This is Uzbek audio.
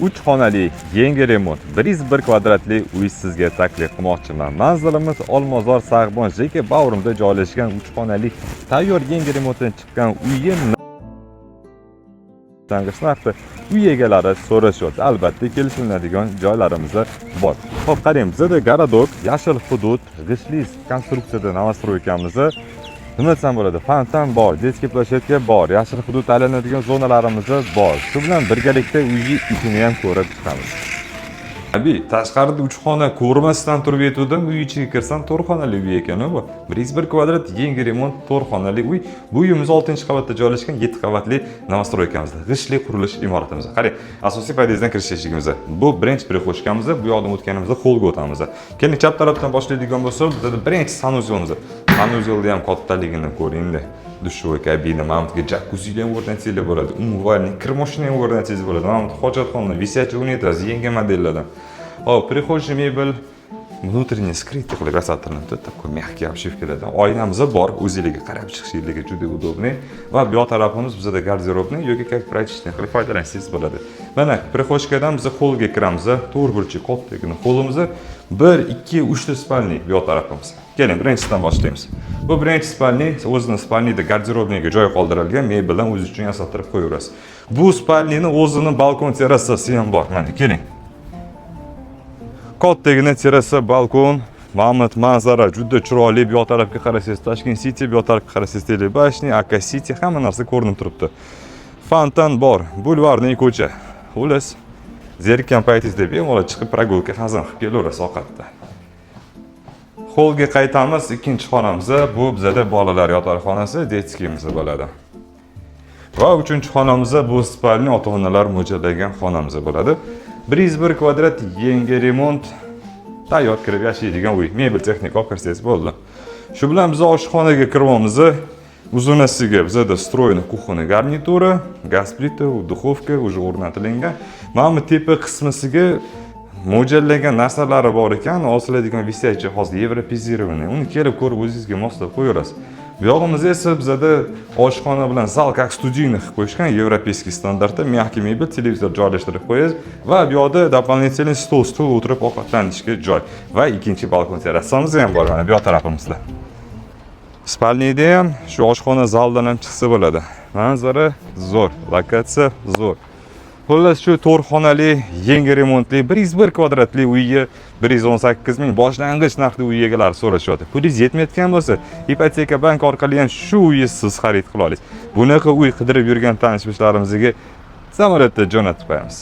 3 xonali yangi remont 101 kvadratli uy sizga taklif qilmoqchiman. Manzilimiz Olmazor Sag'bon JK Bavrimda joylashgan 3 xonali tayyor yangi remontdan chiqqan uyga narxi uy egalari so'rashyapti. Albatta kelishiladigan joylarimiz bor. Xo'p, qarang, bizda garadok, yashil hudud, g'ishli konstruksiyada novostroykamiz nima desam bo'ladi? Fontan bor, detskiy plashetka bor, yashil hudud aylanadigan zonalarimiz bor. Shu bilan birgalikda uyning ichini ham ko'rib chiqamiz. Tabii, tashqarida 3 xona ko'rmasdan turib yetdim, uy ichiga kirsam 4 xonali uy ekan bu. 101 kvadrat yangi remont 4 xonali uy. Bu uyimiz 6-qavatda joylashgan 7 qavatli novostroykamiz. G'ishli qurilish imoratimiz. Qarang, asosiy podyezddan kirish eshigimiz. Bu birinchi prixoshkamiz, bu yoqdan o'tganimizda xollga o'tamiz. Keyin chap tarafdan boshlaydigan bo'lsak, bizda birinchi sanuzyolimiz. Sanuzyolda ham kattaligini ko'ring-da. Dushovoy kabina, mamtga jakuzi ham o'rnatilib bo'ladi. Umumvarning kir mashina ham o'rnatilib bo'ladi. Mana bu hojatxona, висячий унитаз, yangi modellardan. Hop, прихожий mebel, внутренний скрытый qilib yasatilgan, такой мягкий обшивкаlardan. Oynamiz bor, o'ziliga qarab chiqishligi juda удобный. Va bu yoq tarafimiz bizda garderobni yoki как прачечный qilib foydalansangiz bo'ladi. Mana prixoshkadan biz xollga kiramiz. 4 burchak kattagina xollimiz. 1, 2, 3 ta spalni bu yoq tarafimiz. Keling, birinchisidan boshlaymiz. Bu birinchi spalni, o'zining spalnida garderobniga joy qoldirilgan mebeldan o'z uchun yasatirib qo'yaverasiz. Bu spalnining o'zining balkon terrasasi ham bor. Mana keling. Kattagina terrasa, balkon, Mamut manzara juda chiroyli. Bu yoq tarafga qarasangiz Tashkent City, bu yoq tarafga qarasangiz Telebashni, Aka City, hamma narsa ko'rinib turibdi. Fontan bor, bulvarning ko'cha. Xullas, zerikkan paytingizda bemalol chiqib прогулка hazin qilib kelaverasiz ovqatda. Xollga qaytamiz, ikkinchi xonamiz. Bu bizda bolalar yotoqxonasi, detskiyimiz bo'ladi. Va uchinchi xonamiz bu spalni ota-onalar mo'ljallagan xonamiz bo'ladi. 101 kvadrat yangi remont tayyor kirib yashaydigan uy. Mebel texnik olib kirsangiz bo'ldi. Shu bilan biz oshxonaga kiryapmiz. Uzunasiga bizda stroyni kuxona garnituri, gaz plita, duxovka уже o'rnatilgan. Mana bu tepa qismisiga mo'ljallagan narsalari bor ekan, osiladigan висячий hozir европезированный. Uni kelib ko'rib o'zingizga moslab qo'yasiz. Bu yog'imiz esa bizda oshxona bilan zal как studiyni qilib qo'yishgan, европейский standartda mягкий mebel, televizor joylashtirib qo'yasiz va bu yoqda дополнительный stol o'tirib ovqatlanishga joy va ikkinchi balkon terrasamiz ham bor mana bu yoq tarafimizda. Spalnida ham shu oshxona zaldan ham chiqsa bo'ladi. Manzara zo'r, lokatsiya zo'r. Xullas shu 4 xonali yangi remontli 101 kvadratli uyga 118 ming boshlang'ich narxli uy egalari so'rashyapti. Pulingiz yetmayotgan bo'lsa, ipoteka bank orqali ham shu uyni siz xarid qila olasiz. Bunaqa uy qidirib yurgan tanish-bishlarimizga samolyotda jo'natib qo'yamiz.